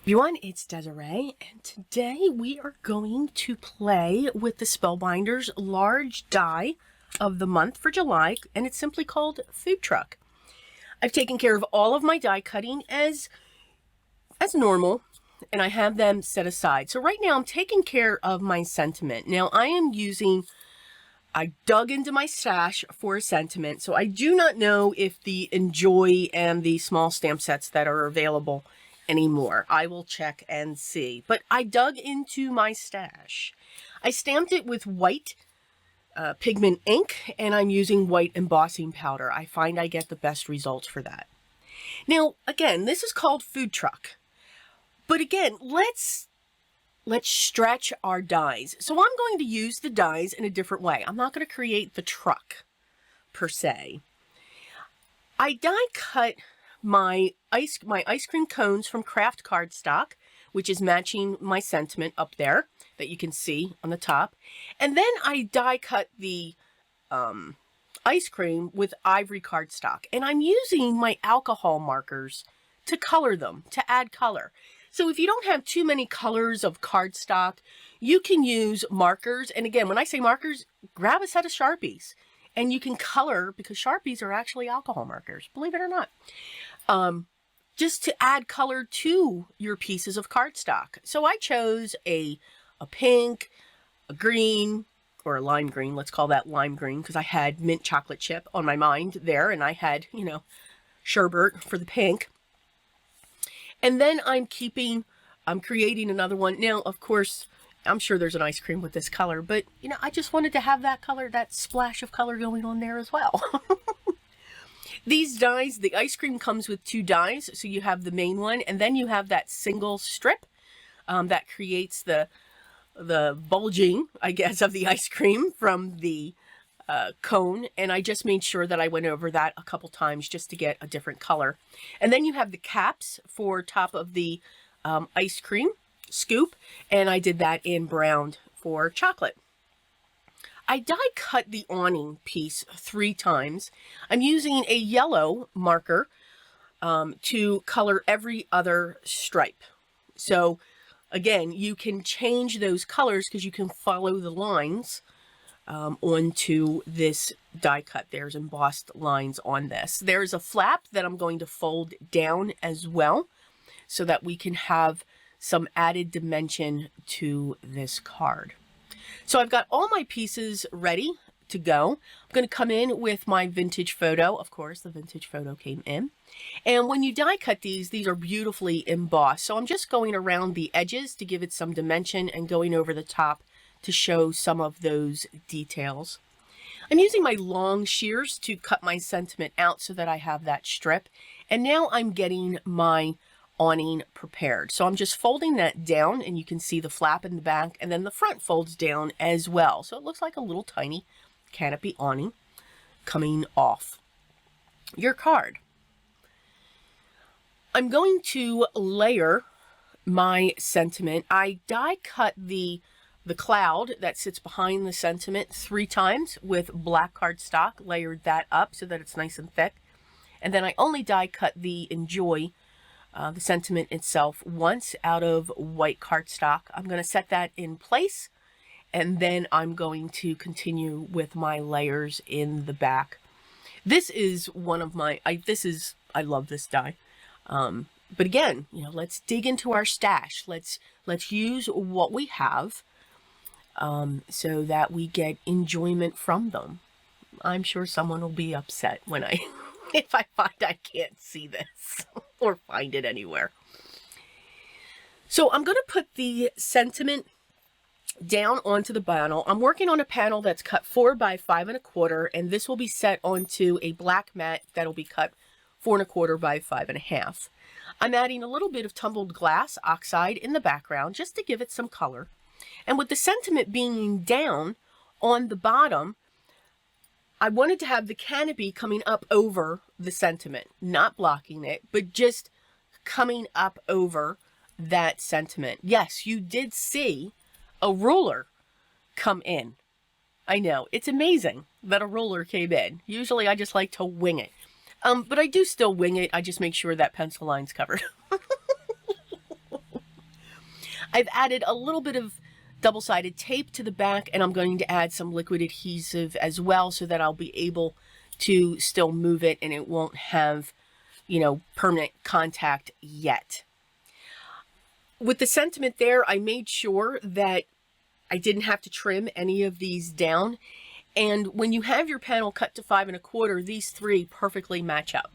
Everyone, it's Desiree, and today we are going to play with the Spellbinders large die of the month for July, and it's simply called Food Truck. I've taken care of all of my die cutting as normal, and I have them set aside. So right now I'm taking care of my sentiment. Now I dug into my stash for a sentiment, so I do not know if the Enjoy and the small stamp sets that are available anymore. I will check and see. But I dug into my stash. I stamped it with white pigment ink, and I'm using white embossing powder. I find I get the best results for that. Now, again, this is called Food Truck. But again, let's stretch our dies. So I'm going to use the dies in a different way. I'm not going to create the truck per se. I die cut my ice cream cones from craft cardstock, which is matching my sentiment up there that you can see on the top. And then I die cut the ice cream with ivory cardstock. And I'm using my alcohol markers to color them, to add color. So if you don't have too many colors of cardstock, you can use markers. And again, when I say markers, grab a set of Sharpies and you can color, because Sharpies are actually alcohol markers, believe it or not. Just to add color to your pieces of cardstock. So I chose a pink, a green, or a lime green. Let's call that lime green, because I had mint chocolate chip on my mind there, and I had, sherbet for the pink. And then I'm creating another one. Now, of course, I'm sure there's an ice cream with this color, but, I just wanted to have that color, that splash of color going on there as well. These dies, the ice cream comes with two dies, so you have the main one, and then you have that single strip that creates the bulging, I guess, of the ice cream from the cone, and I just made sure that I went over that a couple times just to get a different color. And then you have the caps for top of the ice cream scoop, and I did that in brown for chocolate. I die cut the awning piece 3 times. I'm using a yellow marker to color every other stripe. So again, you can change those colors because you can follow the lines onto this die cut. There's embossed lines on this. There's a flap that I'm going to fold down as well so that we can have some added dimension to this card. So I've got all my pieces ready to go. I'm going to come in with my vintage photo. Of course, the vintage photo came in. And when you die cut these are beautifully embossed. So I'm just going around the edges to give it some dimension and going over the top to show some of those details. I'm using my long shears to cut my sentiment out so that I have that strip. And now I'm getting my awning prepared. So I'm just folding that down, and you can see the flap in the back, and then the front folds down as well. So it looks like a little tiny canopy awning coming off your card. I'm going to layer my sentiment. I die cut the cloud that sits behind the sentiment 3 times with black cardstock, layered that up so that it's nice and thick. And then I only die cut the Enjoy, the sentiment itself, once out of white cardstock. I'm going to set that in place, and then I'm going to continue with my layers in the back. This is one of my, I love this die. But again, let's dig into our stash. Let's use what we have so that we get enjoyment from them. I'm sure someone will be upset when if I find I can't see this or find it anywhere. So I'm going to put the sentiment down onto the panel. I'm working on a panel that's cut 4 by 5 1/4, and this will be set onto a black mat that'll be cut 4 1/4 by 5 1/2. I'm adding a little bit of tumbled glass oxide in the background just to give it some color. And with the sentiment being down on the bottom, I wanted to have the canopy coming up over the sentiment, not blocking it, but just coming up over that sentiment. Yes, you did see a ruler come in. I know, it's amazing that a ruler came in. Usually I just like to wing it. But I do still wing it. I just make sure that pencil line's covered. I've added a little bit of double-sided tape to the back, and I'm going to add some liquid adhesive as well so that I'll be able to still move it and it won't have, you know, permanent contact yet. With the sentiment there, I made sure that I didn't have to trim any of these down. And when you have your panel cut to 5 1/4, these three perfectly match up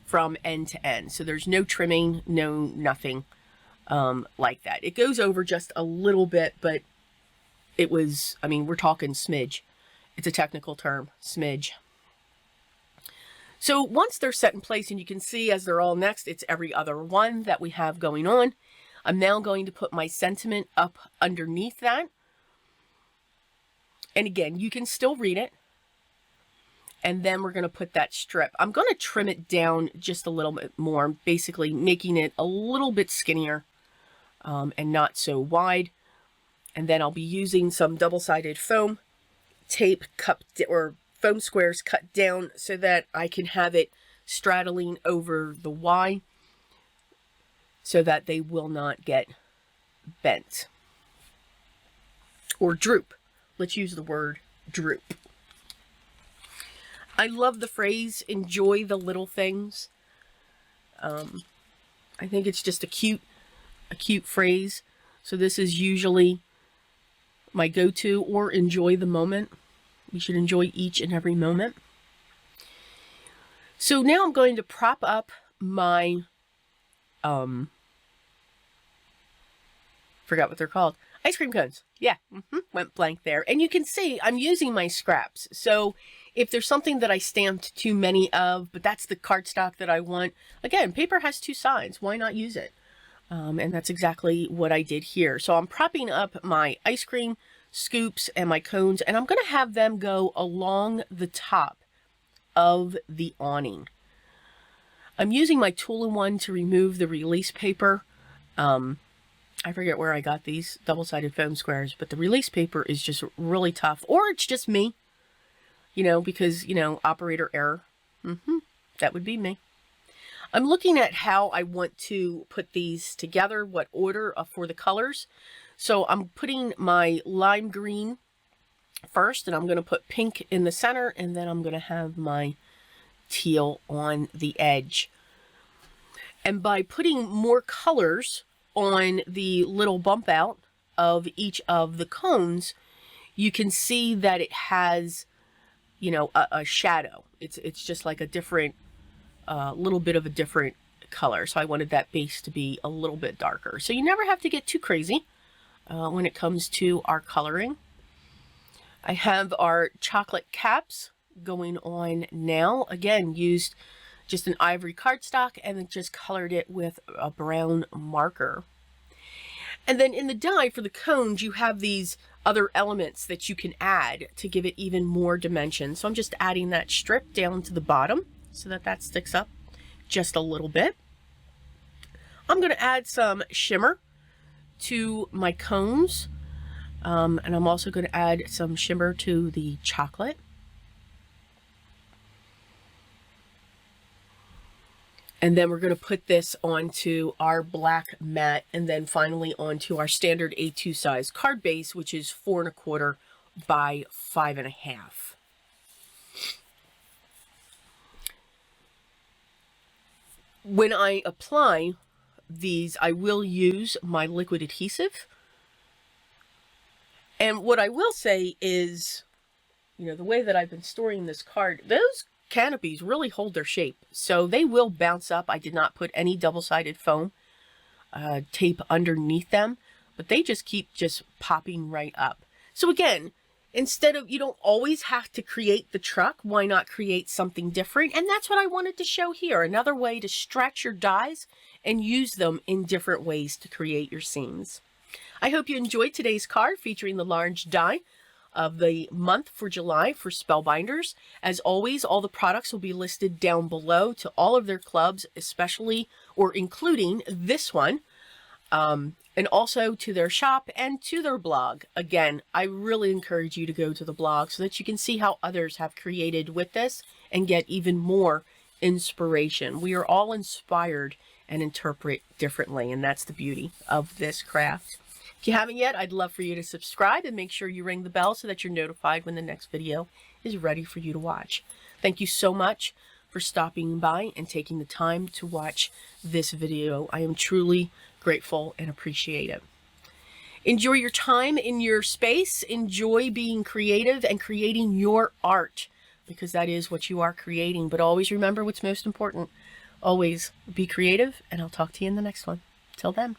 from end to end. So there's no trimming, no nothing like that. It goes over just a little bit, but it was, I mean, we're talking smidge. It's a technical term, smidge. So once they're set in place, and you can see as they're all next, it's every other one that we have going on. I'm now going to put my sentiment up underneath that. And again, you can still read it. And then we're going to put that strip. I'm going to trim it down just a little bit more, basically making it a little bit skinnier and not so wide. And then I'll be using some double-sided foam tape or foam squares cut down so that I can have it straddling over the Y so that they will not get bent or droop. Let's use the word droop. I love the phrase, enjoy the little things. I think it's just a cute phrase. So this is usually my go-to, or enjoy the moment. We should enjoy each and every moment. So now I'm going to prop up my, forgot what they're called. Ice cream cones. Yeah, went blank there. And you can see I'm using my scraps. So if there's something that I stamped too many of, but that's the cardstock that I want, again, paper has two sides. Why not use it? And that's exactly what I did here. So I'm propping up my ice cream scoops and my cones, and I'm going to have them go along the top of the awning. I'm using my Tool-in-One to remove the release paper. I forget where I got these double-sided foam squares, but the release paper is just really tough. Or it's just me, you know, because, you know, operator error. That would be me. I'm looking at how I want to put these together, what order for the colors. So I'm putting my lime green first, and I'm going to put pink in the center, and then I'm going to have my teal on the edge. And by putting more colors on the little bump out of each of the cones, you can see that it has, you know, a shadow. It's just like a different, little bit of a different color. So I wanted that base to be a little bit darker. So you never have to get too crazy when it comes to our coloring. I have our chocolate caps going on now. Again, used just an ivory cardstock and then just colored it with a brown marker. And then in the die for the cones, you have these other elements that you can add to give it even more dimension. So I'm just adding that strip down to the bottom so that that sticks up just a little bit. I'm going to add some shimmer to my cones. And I'm also going to add some shimmer to the chocolate. And then we're going to put this onto our black mat, and then finally onto our standard A2 size card base, which is 4 1/4 by 5 1/2. When I apply these, I will use my liquid adhesive. And what I will say is, you know, the way that I've been storing this card, those canopies really hold their shape, so they will bounce up. I did not put any double-sided foam tape underneath them, but they just keep popping right up. So again, instead of, you don't always have to create the truck, why not create something different? And that's what I wanted to show here, another way to stretch your dies and use them in different ways to create your scenes. I hope you enjoyed today's card featuring the large die of the month for July for Spellbinders. As always, all the products will be listed down below to all of their clubs, especially or including this one, and also to their shop and to their blog. Again, I really encourage you to go to the blog so that you can see how others have created with this and get even more inspiration. We are all inspired and interpret differently, and that's the beauty of this craft. If you haven't yet, I'd love for you to subscribe and make sure you ring the bell so that you're notified when the next video is ready for you to watch. Thank you so much for stopping by and taking the time to watch this video. I am truly grateful and appreciate it. Enjoy your time in your space. Enjoy being creative and creating your art, because that is what you are creating. But always remember what's most important. Always be creative, and I'll talk to you in the next one. Till then.